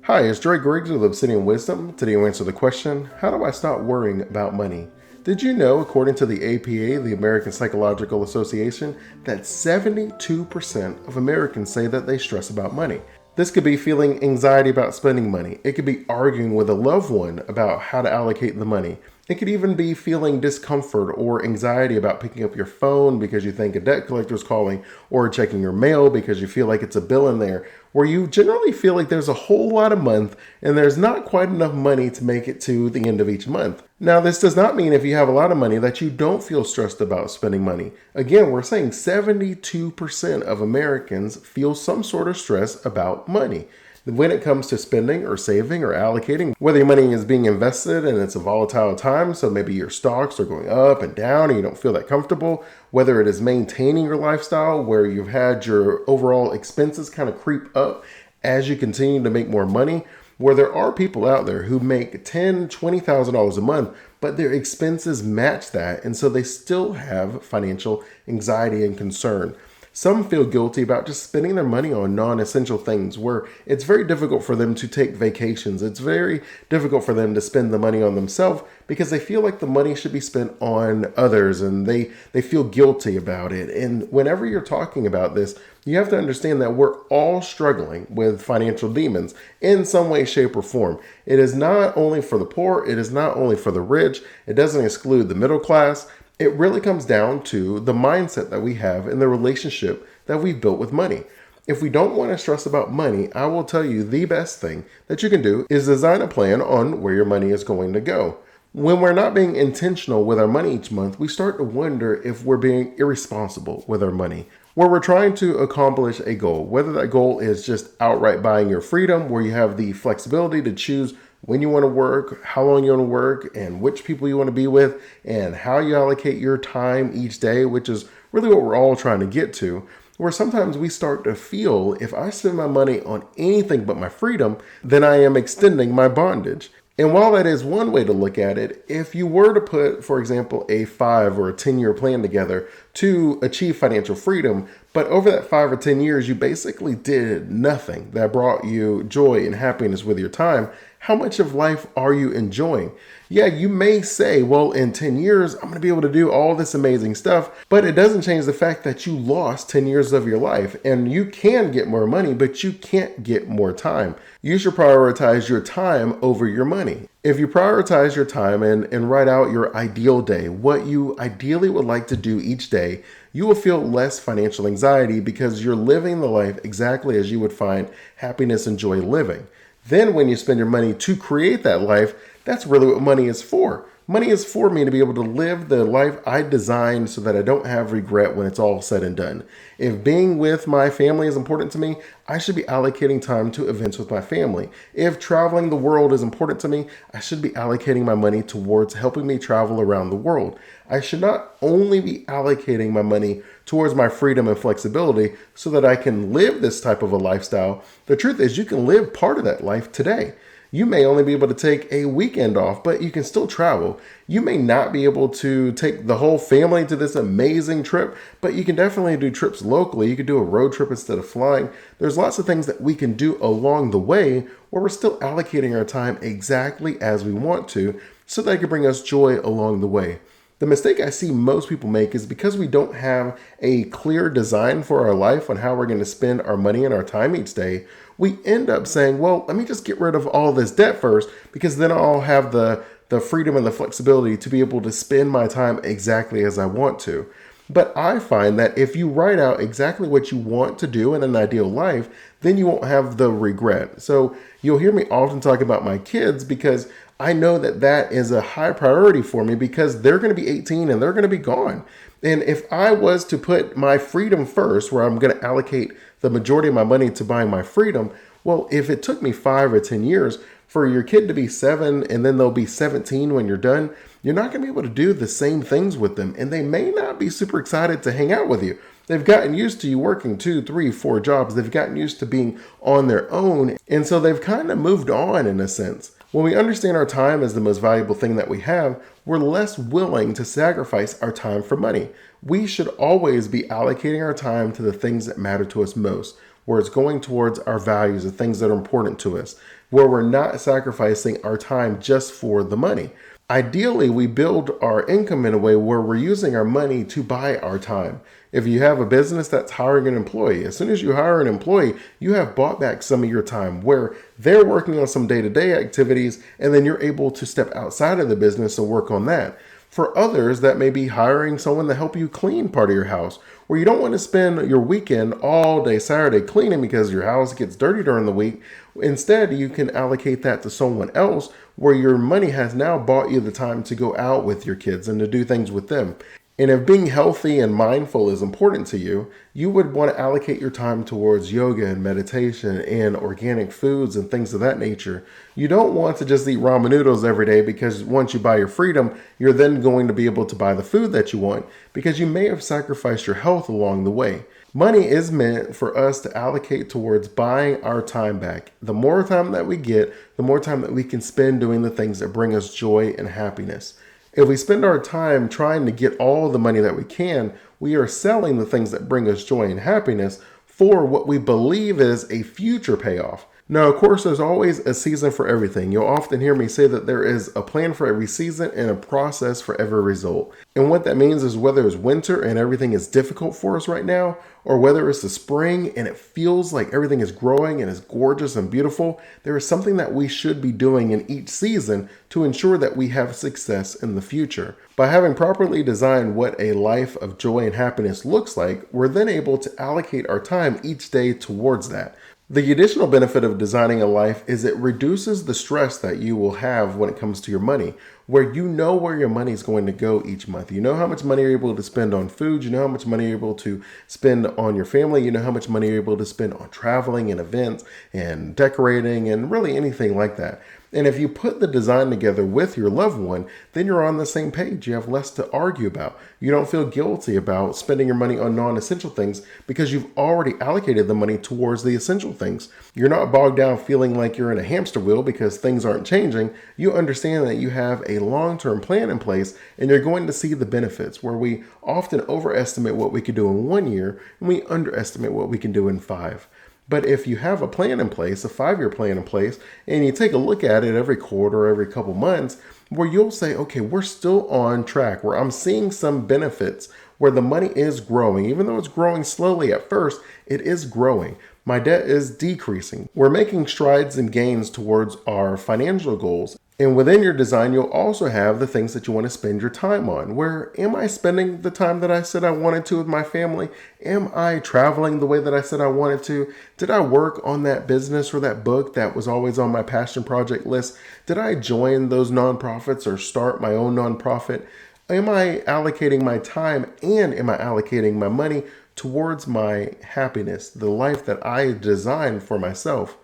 Hi, it's Dre Griggs with Obsidian Wisdom. Today I'll answer the question, how do I stop worrying about money? Did you know, according to the APA, the American Psychological Association, that 72% of Americans say that they stress about money? This could be feeling anxiety about spending money. It could be arguing with a loved one about how to allocate the money. It could even be feeling discomfort or anxiety about picking up your phone because you think a debt collector is calling, or checking your mail because you feel like it's a bill in there, where you generally feel like there's a whole lot of month and there's not quite enough money to make it to the end of each month. Now, this does not mean if you have a lot of money that you don't feel stressed about spending money. Again, we're saying 72% of Americans feel some sort of stress about money. When it comes to spending or saving or allocating, whether your money is being invested and it's a volatile time, so maybe your stocks are going up and down and you don't feel that comfortable, whether it is maintaining your lifestyle where you've had your overall expenses kind of creep up as you continue to make more money, where there are people out there who make $10,000, $20,000 a month, but their expenses match that, and so they still have financial anxiety and concern. Some feel guilty about just spending their money on non-essential things where it's very difficult for them to take vacations. It's very difficult for them to spend the money on themselves because they feel like the money should be spent on others and they feel guilty about it. And whenever you're talking about this, you have to understand that we're all struggling with financial demons in some way, shape, or form. It is not only for the poor. It is not only for the rich. It doesn't exclude the middle class. It really comes down to the mindset that we have and the relationship that we've built with money. If we don't want to stress about money, I will tell you the best thing that you can do is design a plan on where your money is going to go. When we're not being intentional with our money each month, we start to wonder if we're being irresponsible with our money, where we're trying to accomplish a goal, whether that goal is just outright buying your freedom, where you have the flexibility to choose when you want to work, how long you want to work, and which people you want to be with, and how you allocate your time each day, which is really what we're all trying to get to, where sometimes we start to feel if I spend my money on anything but my freedom, then I am extending my bondage. And while that is one way to look at it, if you were to put, for example, a 5 or a 10-year plan together to achieve financial freedom, but over that 5 or 10 years, you basically did nothing that brought you joy and happiness with your time, how much of life are you enjoying? Yeah, you may say, well, in 10 years, I'm going to be able to do all this amazing stuff, but it doesn't change the fact that you lost 10 years of your life and you can get more money, but you can't get more time. You should prioritize your time over your money. If you prioritize your time and write out your ideal day, what you ideally would like to do each day, you will feel less financial anxiety because you're living the life exactly as you would find happiness and joy living. Then when you spend your money to create that life, that's really what money is for. Money is for me to be able to live the life I designed so that I don't have regret when it's all said and done. If being with my family is important to me, I should be allocating time to events with my family. If traveling the world is important to me, I should be allocating my money towards helping me travel around the world. I should not only be allocating my money towards my freedom and flexibility so that I can live this type of a lifestyle. The truth is, you can live part of that life today. You may only be able to take a weekend off, but you can still travel. You may not be able to take the whole family to this amazing trip, but you can definitely do trips locally. You could do a road trip instead of flying. There's lots of things that we can do along the way where we're still allocating our time exactly as we want to so that it can bring us joy along the way. The mistake I see most people make is because we don't have a clear design for our life on how we're going to spend our money and our time each day, we end up saying, well, let me just get rid of all this debt first because then I'll have the freedom and the flexibility to be able to spend my time exactly as I want to. But I find that if you write out exactly what you want to do in an ideal life, then you won't have the regret. So you'll hear me often talk about my kids because I know that that is a high priority for me because they're going to be 18 and they're going to be gone. And if I was to put my freedom first, where I'm going to allocate the majority of my money to buying my freedom, well, if it took me 5 or 10 years for your kid to be 7 and then they'll be 17 when you're done, you're not going to be able to do the same things with them. And they may not be super excited to hang out with you. They've gotten used to you working 2, 3, 4 jobs. They've gotten used to being on their own. And so they've kind of moved on in a sense. When we understand our time as the most valuable thing that we have, we're less willing to sacrifice our time for money. We should always be allocating our time to the things that matter to us most, where it's going towards our values, the things that are important to us. where we're not sacrificing our time just for the money. Ideally, we build our income in a way where we're using our money to buy our time. If you have a business that's hiring an employee, as soon as you hire an employee, you have bought back some of your time where they're working on some day-to-day activities, and then you're able to step outside of the business and work on that. For others, that may be hiring someone to help you clean part of your house, where you don't want to spend your weekend all day Saturday cleaning because your house gets dirty during the week. Instead, you can allocate that to someone else where your money has now bought you the time to go out with your kids and to do things with them. And if being healthy and mindful is important to you, you would want to allocate your time towards yoga and meditation and organic foods and things of that nature. You don't want to just eat ramen noodles every day because once you buy your freedom, you're then going to be able to buy the food that you want because you may have sacrificed your health along the way. Money is meant for us to allocate towards buying our time back. The more time that we get, the more time that we can spend doing the things that bring us joy and happiness. If we spend our time trying to get all the money that we can, we are selling the things that bring us joy and happiness for what we believe is a future payoff. Now, of course, there's always a season for everything. You'll often hear me say that there is a plan for every season and a process for every result. And what that means is whether it's winter and everything is difficult for us right now, or whether it's the spring and it feels like everything is growing and is gorgeous and beautiful, there is something that we should be doing in each season to ensure that we have success in the future. By having properly designed what a life of joy and happiness looks like, we're then able to allocate our time each day towards that. The additional benefit of designing a life is it reduces the stress that you will have when it comes to your money, where you know where your money is going to go each month. You know how much money you're able to spend on food. You know how much money you're able to spend on your family. You know how much money you're able to spend on traveling and events and decorating and really anything like that. And if you put the design together with your loved one, then you're on the same page. You have less to argue about. You don't feel guilty about spending your money on non-essential things because you've already allocated the money towards the essential things. You're not bogged down feeling like you're in a hamster wheel because things aren't changing. You understand that you have a long-term plan in place and you're going to see the benefits, where we often overestimate what we could do in 1 year and we underestimate what we can do in 5. But if you have a plan in place, a 5-year plan in place, and you take a look at it every quarter, every couple months, where you'll say, okay, we're still on track, where I'm seeing some benefits, where the money is growing. Even though it's growing slowly at first, it is growing. My debt is decreasing. We're making strides and gains towards our financial goals. And within your design, you'll also have the things that you want to spend your time on. Where am I spending the time that I said I wanted to with my family? Am I traveling the way that I said I wanted to? Did I work on that business or that book that was always on my passion project list? Did I join those nonprofits or start my own nonprofit? Am I allocating my time and am I allocating my money towards my happiness, the life that I designed for myself?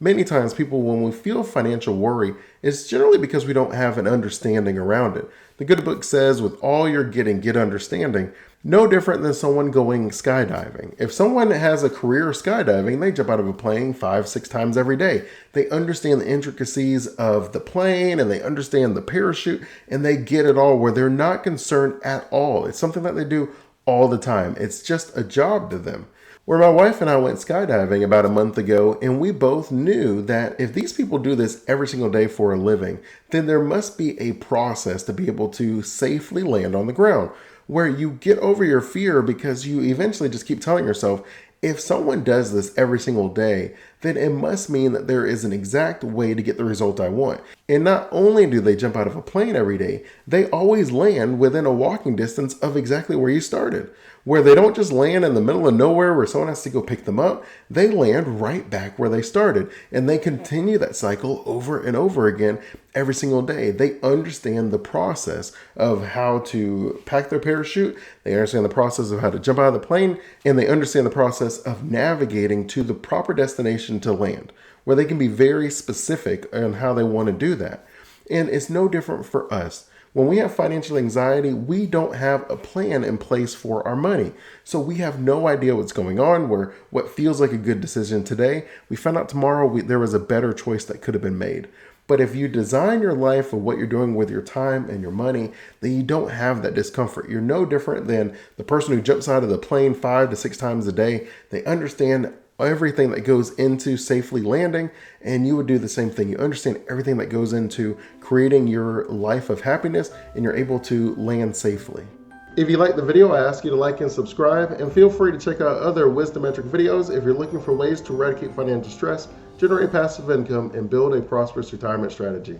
Many times people, when we feel financial worry, it's generally because we don't have an understanding around it. The good book says, with all you're getting, get understanding. No different than someone going skydiving. If someone has a career skydiving, they jump out of a plane 5-6 times every day. They understand the intricacies of the plane and they understand the parachute and they get it all, where they're not concerned at all. It's something that they do all the time. It's just a job to them. Where my wife and I went skydiving about a month ago, and we both knew that if these people do this every single day for a living, then there must be a process to be able to safely land on the ground, where you get over your fear because you eventually just keep telling yourself, if someone does this every single day, then it must mean that there is an exact way to get the result I want. And not only do they jump out of a plane every day, they always land within a walking distance of exactly where you started. Where they don't just land in the middle of nowhere where someone has to go pick them up. They land right back where they started. And they continue that cycle over and over again every single day. They understand the process of how to pack their parachute. They understand the process of how to jump out of the plane. And they understand the process of navigating to the proper destination to land, where they can be very specific on how they want to do that. And it's no different for us. When we have financial anxiety, we don't have a plan in place for our money. So we have no idea what's going on, where what feels like a good decision today, we found out tomorrow there was a better choice that could have been made. But if you design your life of what you're doing with your time and your money, then you don't have that discomfort. You're no different than the person who jumps out of the plane 5 to 6 times a day. They understand everything that goes into safely landing, and you would do the same thing. You understand everything that goes into creating your life of happiness, and you're able to land safely. If you like the video, I ask you to like and subscribe, and feel free to check out other Wisdometric videos if you're looking for ways to eradicate financial stress, generate passive income, and build a prosperous retirement strategy.